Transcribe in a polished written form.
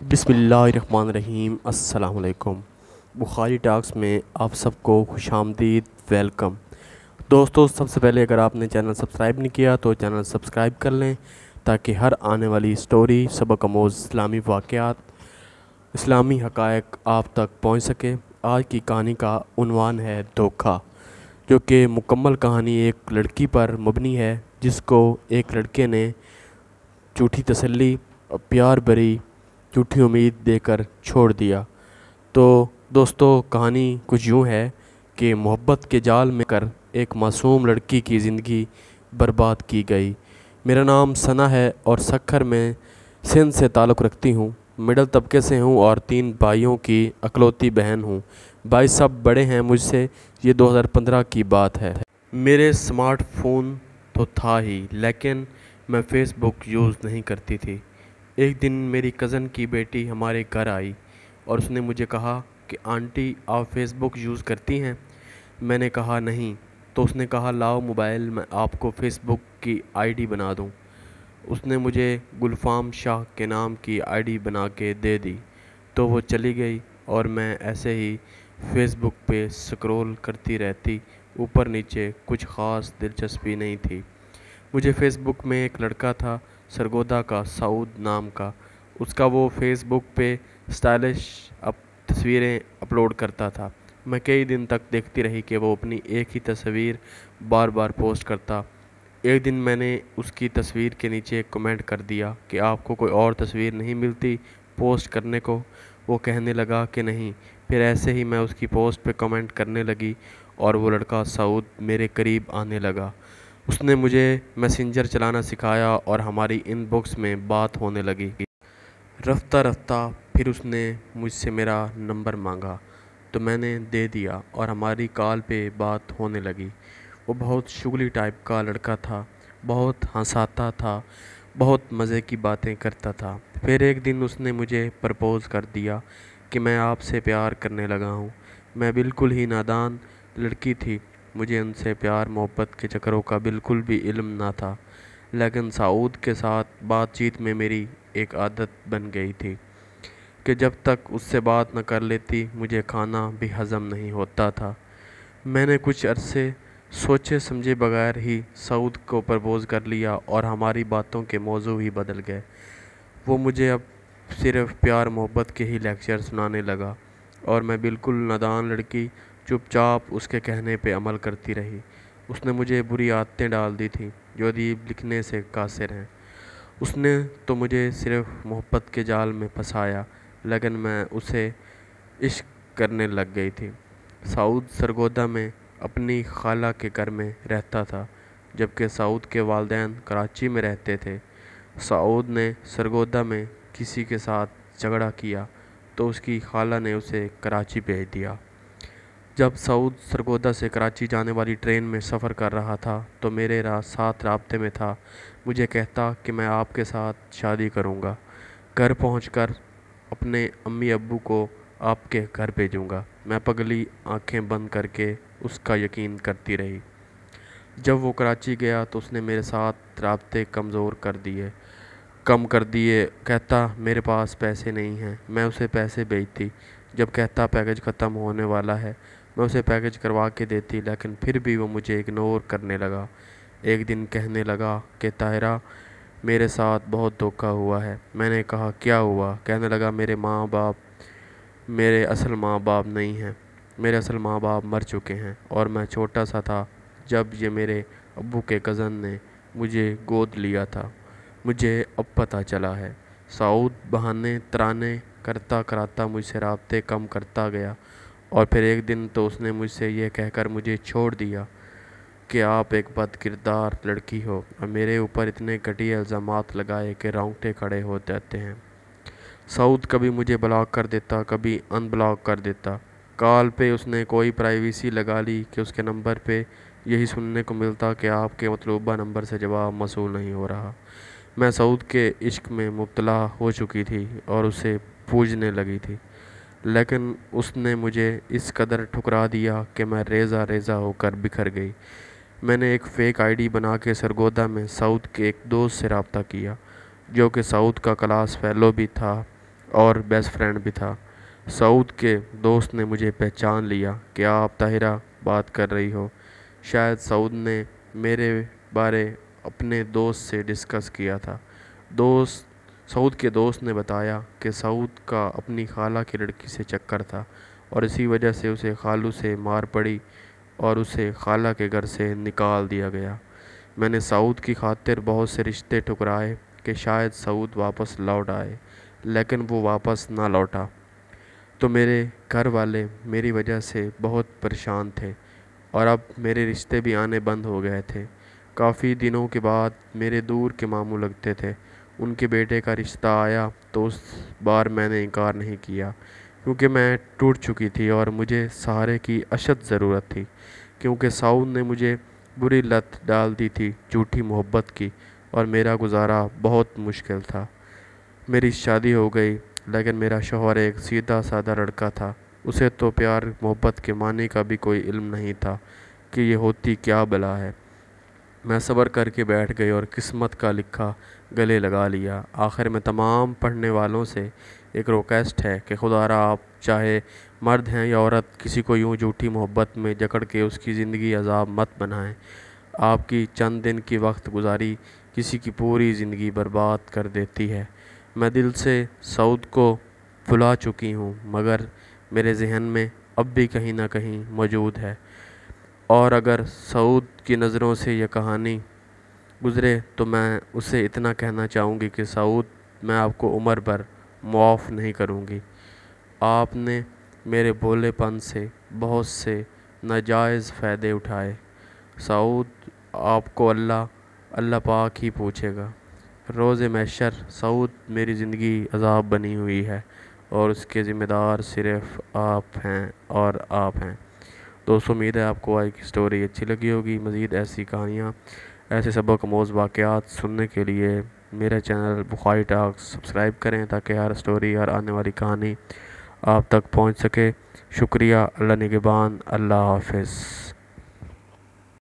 बिस्मिल्लाहिर्रहमानिर्रहीम। अस्सलाम वालेकुम। बुखारी टॉक्स में आप सबको खुशामदीद, वेलकम। दोस्तों, सबसे पहले अगर आपने चैनल सब्सक्राइब नहीं किया तो चैनल सब्सक्राइब कर लें ताकि हर आने वाली स्टोरी, सबक आमोज़ इस्लामी वाक़यात, इस्लामी हक़ाइक़ आप तक पहुंच सके। आज की कहानी का उन्वान है धोखा, जो कि मुकम्मल कहानी एक लड़की पर मबनी है जिसको एक लड़के ने झूठी तसल्ली और प्यार भरी झूठी उम्मीद देकर छोड़ दिया। तो दोस्तों, कहानी कुछ यूँ है कि मोहब्बत के जाल में कर एक मासूम लड़की की ज़िंदगी बर्बाद की गई। मेरा नाम सना है और सक्खर में सिंध से ताल्लुक़ रखती हूँ। मिडल तबके से हूँ और 3 भाइयों की अकलौती बहन हूँ। भाई सब बड़े हैं मुझसे। ये 2015 की बात है। मेरे स्मार्टफोन तो था ही, लेकिन मैं फ़ेसबुक यूज़ नहीं करती थी। एक दिन मेरी कज़न की बेटी हमारे घर आई और उसने मुझे कहा कि आंटी, आप फ़ेसबुक यूज़ करती हैं? मैंने कहा नहीं। तो उसने कहा लाओ मोबाइल, मैं आपको फ़ेसबुक की आईडी बना दूं। उसने मुझे गुलफ़ाम शाह के नाम की आईडी बना के दे दी। तो वो चली गई और मैं ऐसे ही फ़ेसबुक पे स्क्रॉल करती रहती। ऊपर नीचे कुछ ख़ास दिलचस्पी नहीं थी। मुझे फ़ेसबुक में एक लड़का था, सरगोदा का, सऊद नाम का। उसका वो फ़ेसबुक पे स्टाइलिश तस्वीरें अपलोड करता था। मैं कई दिन तक देखती रही कि वो अपनी एक ही तस्वीर बार बार पोस्ट करता। एक दिन मैंने उसकी तस्वीर के नीचे कमेंट कर दिया कि आपको कोई और तस्वीर नहीं मिलती पोस्ट करने को? वो कहने लगा कि नहीं। फिर ऐसे ही मैं उसकी पोस्ट पे कमेंट करने लगी और वो लड़का सऊद मेरे करीब आने लगा। उसने मुझे मैसेंजर चलाना सिखाया और हमारी इनबॉक्स में बात होने लगी। रफ्ता रफ्ता फिर उसने मुझसे मेरा नंबर मांगा तो मैंने दे दिया और हमारी कॉल पे बात होने लगी। वो बहुत शुगली टाइप का लड़का था, बहुत हंसाता था, बहुत मज़े की बातें करता था। फिर एक दिन उसने मुझे प्रपोज़ कर दिया कि मैं आपसे प्यार करने लगा हूँ। मैं बिल्कुल ही नादान लड़की थी। मुझे उनसे प्यार मोहब्बत के चक्करों का बिल्कुल भी इल्म ना था। लेकिन सऊद के साथ बातचीत में मेरी एक आदत बन गई थी कि जब तक उससे बात न कर लेती मुझे खाना भी हज़म नहीं होता था। मैंने कुछ अरसे सोचे समझे बगैर ही सऊद को प्रपोज़ कर लिया और हमारी बातों के मौजू ही बदल गए। वो मुझे अब सिर्फ़ प्यार मोहब्बत के ही लेक्चर सुनाने लगा और मैं बिल्कुल नादान लड़की चुपचाप उसके कहने पे अमल करती रही। उसने मुझे बुरी आदतें डाल दी थी जो अदीब लिखने से कासिर हैं। उसने तो मुझे सिर्फ़ मोहब्बत के जाल में फंसाया, लेकिन मैं उसे इश्क करने लग गई थी। सऊद सरगोदा में अपनी खाला के घर में रहता था, जबकि सऊद के वालिदैन कराची में रहते थे। सऊद ने सरगोदा में किसी के साथ झगड़ा किया तो उसकी खाला ने उसे कराची भेज दिया। जब सऊद सरगोदा से कराची जाने वाली ट्रेन में सफ़र कर रहा था तो मेरे साथ राब्ते में था। मुझे कहता कि मैं आपके साथ शादी करूँगा, घर पहुँचकर अपने अम्मी अब्बू को आपके घर भेजूँगा। मैं पगली आंखें बंद करके उसका यकीन करती रही। जब वो कराची गया तो उसने मेरे साथ राब्ते कम कर दिए। कहता मेरे पास पैसे नहीं हैं, मैं उसे पैसे भेजती। जब कहता पैकेज ख़त्म होने वाला है, मैं उसे पैकेज करवा के देती, लेकिन फिर भी वो मुझे इग्नोर करने लगा। एक दिन कहने लगा कि ताहिरा, मेरे साथ बहुत धोखा हुआ है। मैंने कहा क्या हुआ? कहने लगा मेरे असल माँ बाप नहीं हैं। मेरे असल माँ बाप मर चुके हैं और मैं छोटा सा था जब ये मेरे अब्बू के कज़न ने मुझे गोद लिया था। मुझे अब पता चला है। सऊद बहाने तराने करता कराता मुझसे राब्ते कम करता गया और फिर एक दिन तो उसने मुझसे ये कहकर मुझे छोड़ दिया कि आप एक बदकिरदार लड़की हो और मेरे ऊपर इतने घटिया इल्ज़ामात लगाए कि रोंगटे खड़े हो जाते हैं। सऊद कभी मुझे ब्लॉक कर देता, कभी अनब्लॉक कर देता। कॉल पे उसने कोई प्राइवेसी लगा ली कि उसके नंबर पे यही सुनने को मिलता कि आपके मतलूबा नंबर से जवाब मौसूल नहीं हो रहा। मैं सऊद के इश्क में मुब्तला हो चुकी थी और उसे पूजने लगी थी, लेकिन उसने मुझे इस कदर ठुकरा दिया कि मैं रेज़ा रेज़ा होकर बिखर गई। मैंने एक फ़ेक आईडी बना के सरगोदा में सऊद के एक दोस्त से रब्ता किया, जो कि सऊद का क्लास फ़ेलो भी था اور بیسٹ فرینڈ بھی تھا۔ سعود کے دوست نے مجھے پہچان لیا کہ آپ طاہرہ بات کر رہی ہو۔ شاید سعود نے میرے بارے اپنے دوست سے ڈسکس کیا تھا۔ سعود کے دوست نے بتایا کہ سعود کا اپنی خالہ کی لڑکی سے چکر تھا اور اسی وجہ سے اسے خالو سے مار پڑی اور اسے خالہ کے گھر سے نکال دیا گیا۔ میں نے سعود کی خاطر بہت سے رشتے ٹھکرائے کہ شاید سعود واپس لوٹ آئے، لیکن وہ واپس نہ لوٹا۔ تو میرے گھر والے میری وجہ سے بہت پریشان تھے اور اب میرے رشتے بھی آنے بند ہو گئے تھے۔ کافی دنوں کے بعد میرے دور کے ماموں لگتے تھے، ان کے بیٹے کا رشتہ آیا تو اس بار میں نے انکار نہیں کیا، کیونکہ میں ٹوٹ چکی تھی اور مجھے سہارے کی اشد ضرورت تھی، کیونکہ سعود نے مجھے بری لت ڈال دی تھی جھوٹی محبت کی، اور میرا گزارا بہت مشکل تھا۔ میری شادی ہو گئی، لیکن میرا شوہر ایک سیدھا سادہ لڑکا تھا۔ اسے تو پیار محبت کے معنی کا بھی کوئی علم نہیں تھا کہ یہ ہوتی کیا بلا ہے۔ میں صبر کر کے بیٹھ گئی اور قسمت کا لکھا گلے لگا لیا۔ آخر میں تمام پڑھنے والوں سے ایک ریکویسٹ ہے کہ خدا را آپ چاہے مرد ہیں یا عورت، کسی کو یوں جھوٹی محبت میں جکڑ کے اس کی زندگی عذاب مت بنائیں۔ آپ کی چند دن کی وقت گزاری کسی کی پوری زندگی برباد کر دیتی ہے۔ میں دل سے سعود کو بھلا چکی ہوں، مگر میرے ذہن میں اب بھی کہیں نہ کہیں موجود ہے، اور اگر سعود کی نظروں سے یہ کہانی گزرے تو میں اسے اتنا کہنا چاہوں گی کہ سعود، میں آپ کو عمر بھر معاف نہیں کروں گی۔ آپ نے میرے بھولے پن سے بہت سے ناجائز فائدے اٹھائے۔ سعود، آپ کو اللہ پاک ہی پوچھے گا۔ روز محشر سعود میری زندگی عذاب بنی ہوئی ہے اور اس کے ذمہ دار صرف آپ ہیں اور آپ ہیں۔ دوستو، امید ہے آپ کو آج کی سٹوری اچھی لگی ہوگی۔ مزید ایسی کہانیاں، ایسے سبق آموز واقعات سننے کے لیے میرے چینل بخاری ٹاکس سبسکرائب کریں تاکہ ہر سٹوری اور آنے والی کہانی آپ تک پہنچ سکے۔ شکریہ، اللہ نگہبان، اللہ حافظ۔